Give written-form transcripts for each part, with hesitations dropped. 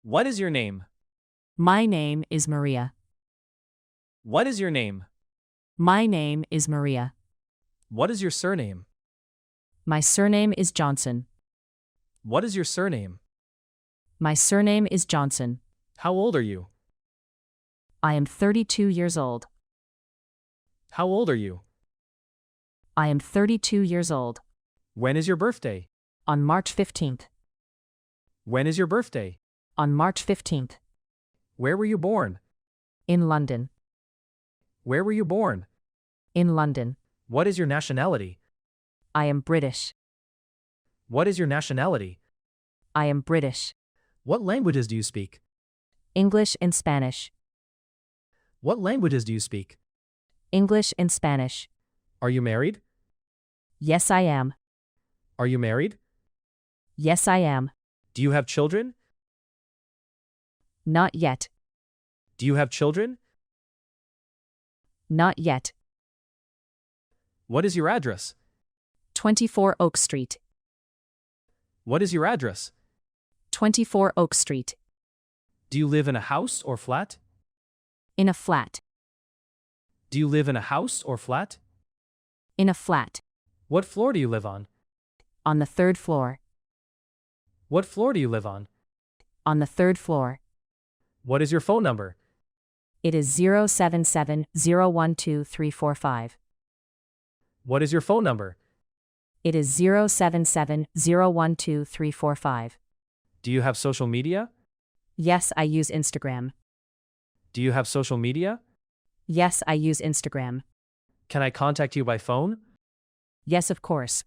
What is your name? My name is Maria. What is your name? My name is Maria. What is your surname? My surname is Johnson. What is your surname? My surname is Johnson. How old are you? I am 32 years old. How old are you? I am 32 years old. When is your birthday? On March 15th. When is your birthday? On March 15th. Where were you born? In London. Where were you born? In London. What is your nationality? I am British. What is your nationality? I am British. What languages do you speak? English and Spanish. What languages do you speak? English and Spanish. Are you married? Yes, I am. Are you married? Yes, I am. Do you have children? Not yet. Do you have children? Not yet. What is your address? 24 Oak Street. What is your address? 24 Oak Street. Do you live in a house or flat? In a flat. Do you live in a house or flat? In a flat. What floor do you live on? On the third floor. What floor do you live on? On the third floor. What is your phone number? It is 077-012-345. What is your phone number? It is 077-012-345. Do you have social media? Yes, I use Instagram. Do you have social media? Yes, I use Instagram. Can I contact you by phone? Yes, of course.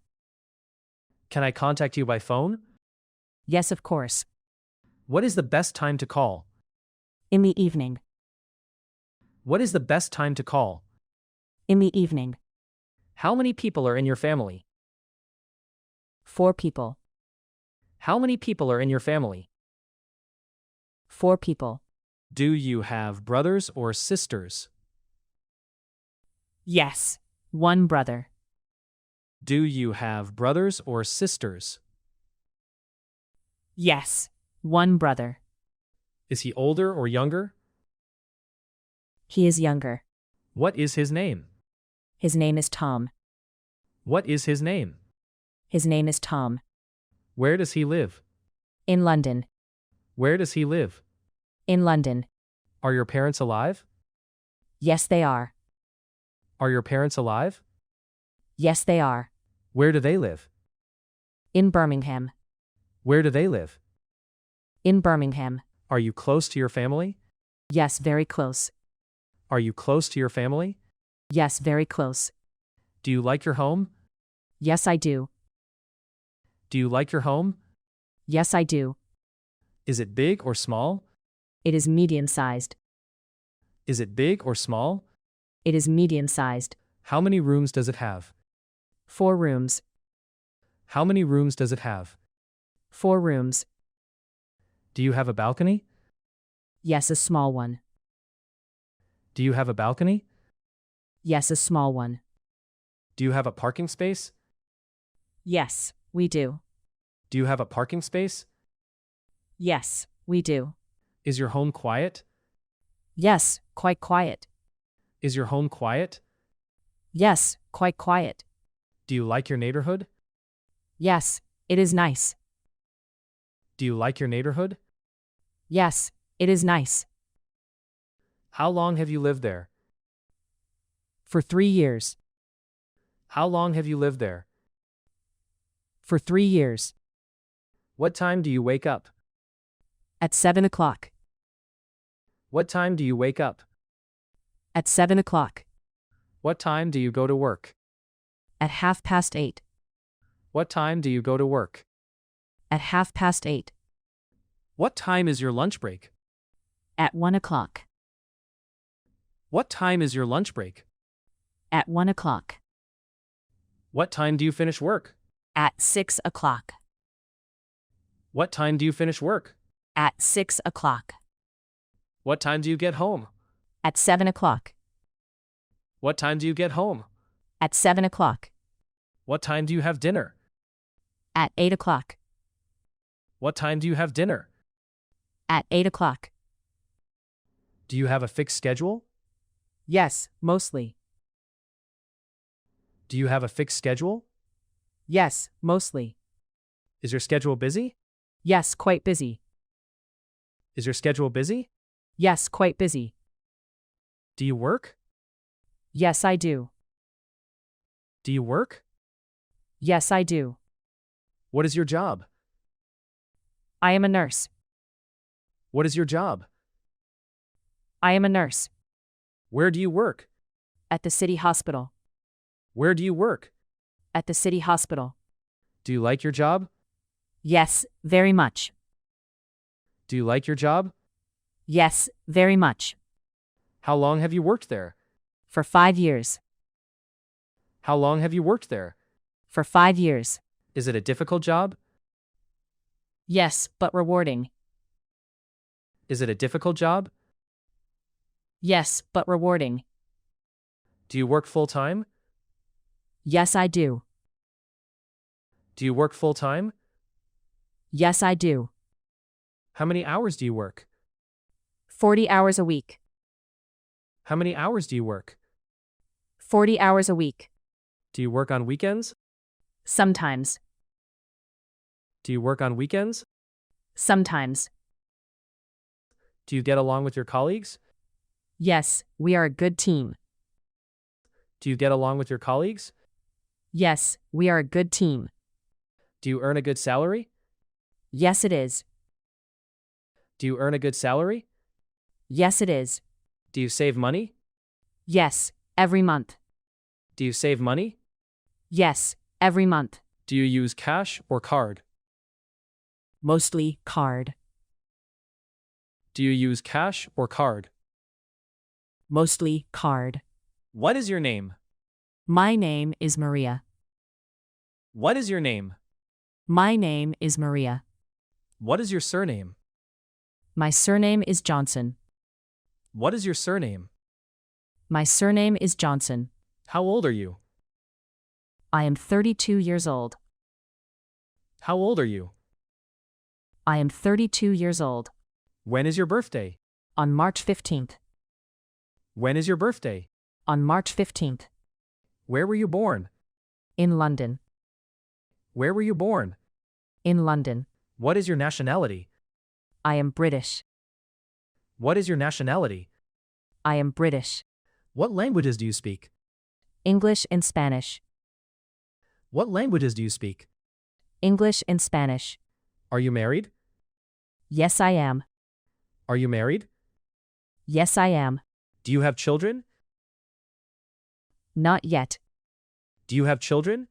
Can I contact you by phone? Yes, of course. What is the best time to call? In the evening. What is the best time to call? In the evening. How many people are in your family? 4 people. How many people are in your family? 4 people. Do you have brothers or sisters? Yes. 1 brother. Do you have brothers or sisters? Yes. 1 brother. Is he older or younger? He is younger. What is his name? His name is Tom. What is his name? His name is Tom. Where does he live? In London. Where does he live? In London. Are your parents alive? Yes, they are. Are your parents alive? Yes, they are. Where do they live? In Birmingham. Where do they live? In Birmingham. Are you close to your family? Yes, very close. Are you close to your family? Yes, very close. Do you like your home? Yes, I do. Do you like your home? Yes, I do. Is it big or small? It is medium-sized. Is it big or small? It is medium-sized. How many rooms does it have? 4 rooms. How many rooms does it have? 4 rooms. Do you have a balcony? Yes, a small one. Do you have a balcony? Yes, a small one. Do you have a parking space? Yes, we do. Do you have a parking space? Yes, we do. Is your home quiet? Yes, quite quiet. Is your home quiet? Yes, quite quiet. Do you like your neighborhood? Yes, it is nice. Do you like your neighborhood? Yes, it is nice. How long have you lived there? For 3 years. How long have you lived there? For 3 years. What time do you wake up? At 7 o'clock. What time do you wake up? At 7 o'clock. What time do you go to work? At 8:30. What time do you go to work? At 8:30. What time is your lunch break? At 1 o'clock. What time is your lunch break? At 1 o'clock. What time do you finish work? At 6 o'clock. What time do you finish work? At 6 o'clock. What time do you get home? At 7 o'clock. What time do you get home? At 7 o'clock. What time do you have dinner? At 8 o'clock. What time do you have dinner? At 8 o'clock. Do you have a fixed schedule? Yes, mostly. Do you have a fixed schedule? Yes, mostly. Is your schedule busy? Yes, quite busy. Is your schedule busy? Yes, quite busy. Do you work? Yes, I do. Do you work? Yes, I do. What is your job? I am a nurse. What is your job? I am a nurse. Where do you work? At the city hospital. Where do you work? At the city hospital. Do you like your job? Yes, very much. Do you like your job? Yes, very much. How long have you worked there? For 5 years. How long have you worked there? For 5 years. Is it a difficult job? Yes, but rewarding. Is it a difficult job? Yes, but rewarding. Do you work full time? Yes, I do. Do you work full time? Yes, I do. How many hours do you work? 40 hours a week. How many hours do you work? 40 hours a week. Do you work on weekends? Sometimes. Do you work on weekends? Sometimes. Do you get along with your colleagues? Yes, we are a good team. Do you get along with your colleagues? Yes, we are a good team. Do you earn a good salary? Yes, it is. Do you earn a good salary? Yes, it is. Do you save money? Yes, every month. Do you save money? Yes, every month. Do you use cash or card? Mostly card. Do you use cash or card? Mostly card. What is your name? My name is Maria. What is your name? My name is Maria. What is your surname? My surname is Johnson. What is your surname? My surname is Johnson. How old are you? I am 32 years old. How old are you? I am 32 years old. When is your birthday? On March 15th. When is your birthday? On March 15th. Where were you born? In London. Where were you born? In London. What is your nationality? I am British. What is your nationality? I am British. What languages do you speak? English and Spanish. What languages do you speak? English and Spanish. Are you married? Yes, I am. Are you married? Yes, I am. Do you have children? Not yet. Do you have children?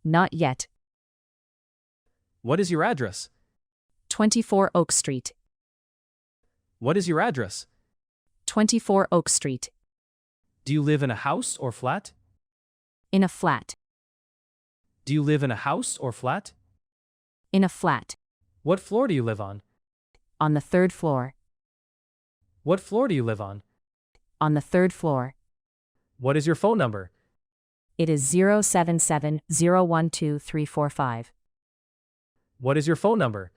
Not yet. What is your address? 24 Oak Street. What is your address? 24 Oak Street. Do you live in a house or flat? In a flat. Do you live in a house or flat? In a flat. What floor do you live on? On the 3rd floor. What floor do you live on? On the 3rd floor. What is your phone number? It is 077-012-345. What is your phone number?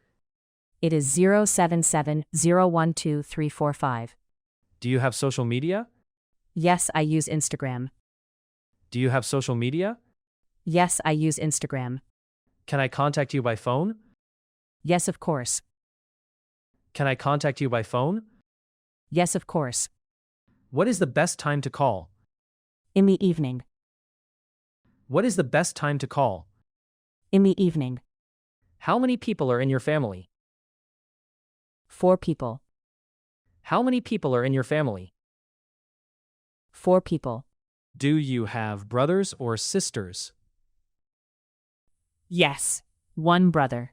It is 077-012-345. Do you have social media? Yes, I use Instagram. Do you have social media? Yes, I use Instagram. Can I contact you by phone? Yes, of course. Can I contact you by phone? Yes, of course. What is the best time to call? In the evening. What is the best time to call? In the evening. How many people are in your family? 4 people. How many people are in your family? 4 people. Do you have brothers or sisters? Yes. 1 brother.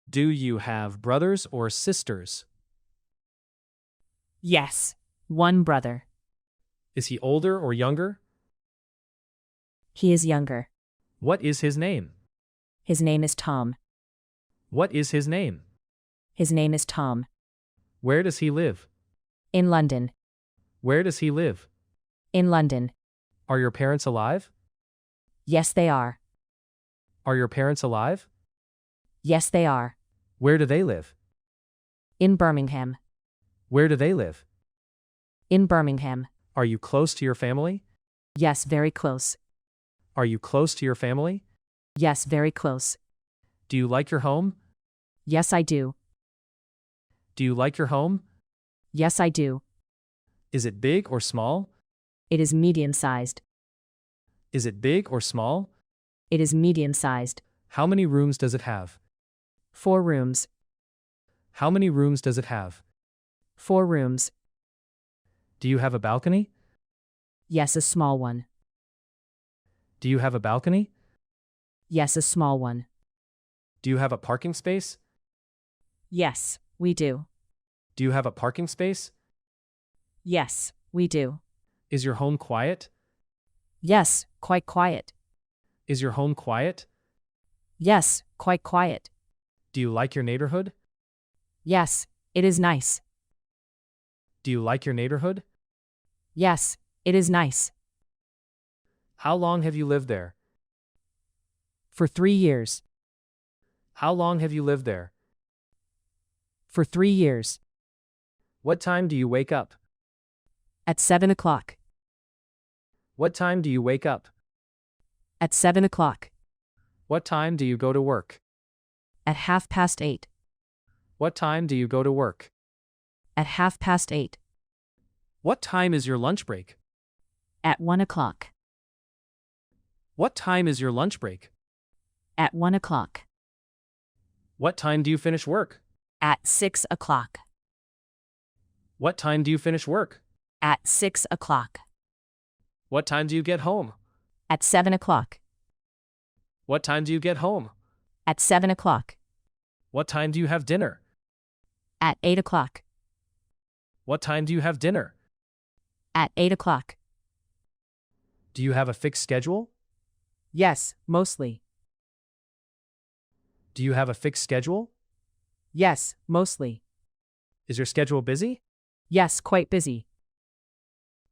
Do you have brothers or sisters? Yes. 1 brother. Is he older or younger? He is younger. What is his name? His name is Tom. What is his name? His name is Tom. Where does he live? In London. Where does he live? In London. Are your parents alive? Yes, they are. Are your parents alive? Yes, they are. Where do they live? In Birmingham. Where do they live? In Birmingham. Are you close to your family? Yes, very close. Are you close to your family? Yes, very close. Do you like your home? Yes, I do. Do you like your home? Yes, I do. Is it big or small? It is medium-sized. Is it big or small? It is medium-sized. How many rooms does it have? 4 rooms. How many rooms does it have? 4 rooms. Do you have a balcony? Yes, a small one. Do you have a balcony? Yes, a small one. Do you have a parking space? Yes, we do. Do you have a parking space? Yes, we do. Is your home quiet? Yes, quite quiet. Is your home quiet? Yes, quite quiet. Do you like your neighborhood? Yes, it is nice. Do you like your neighborhood? Yes, it is nice. How long have you lived there? For 3 years. How long have you lived there? For 3 years. What time do you wake up? At 7 o'clock. What time do you wake up? At 7 o'clock. What time do you go to work? At 8:30. What time do you go to work? At 8:30. What time is your lunch break? At 1 o'clock. What time is your lunch break? At 1 o'clock. What time do you finish work? At 6 o'clock. What time do you finish work? At 6 o'clock. What time do you get home? At 7 o'clock. What time do you get home? At 7 o'clock. What time do you have dinner? At 8 o'clock. What time do you have dinner? At 8 o'clock. Do you have a fixed schedule? Yes, mostly. Do you have a fixed schedule? Yes, mostly. Is your schedule busy? Yes, quite busy.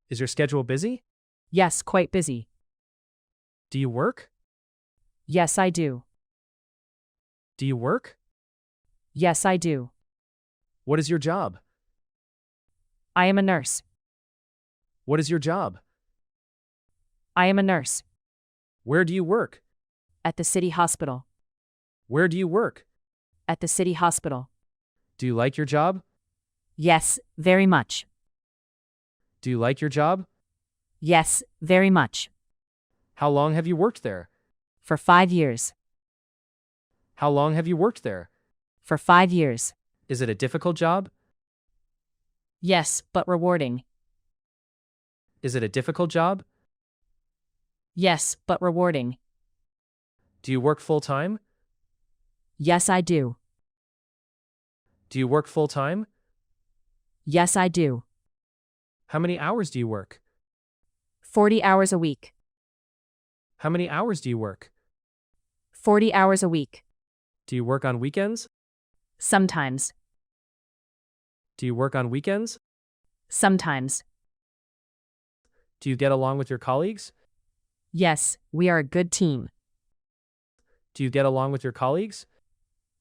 Is your schedule busy? Yes, quite busy. Do you work? Yes, I do. Do you work? Yes, I do. What is your job? I am a nurse. What is your job? I am a nurse. Where do you work? At the city hospital. Where do you work? At the city hospital. Do you like your job? Yes, very much. Do you like your job? Yes, very much. How long have you worked there? For 5 years. How long have you worked there? For 5 years. Is it a difficult job? Yes, but rewarding. Is it a difficult job? Yes, but rewarding. Do you work full time? Yes, I do. Do you work full time? Yes, I do. How many hours do you work? 40 hours a week. How many hours do you work? 40 hours a week. Do you work on weekends? Sometimes. Do you work on weekends? Sometimes. Do you get along with your colleagues? Yes, we are a good team. Do you get along with your colleagues?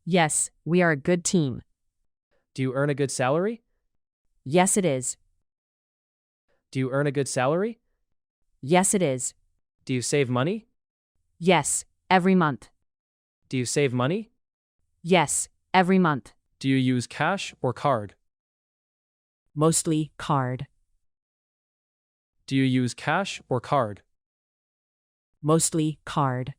Yes, we are a good team. Do you earn a good salary? Yes, it is. Do you earn a good salary? Yes, it is. Do you save money? Yes, every month. Do you save money? Yes, every month. Do you use cash or card? Mostly card. Do you use cash or card? Mostly card.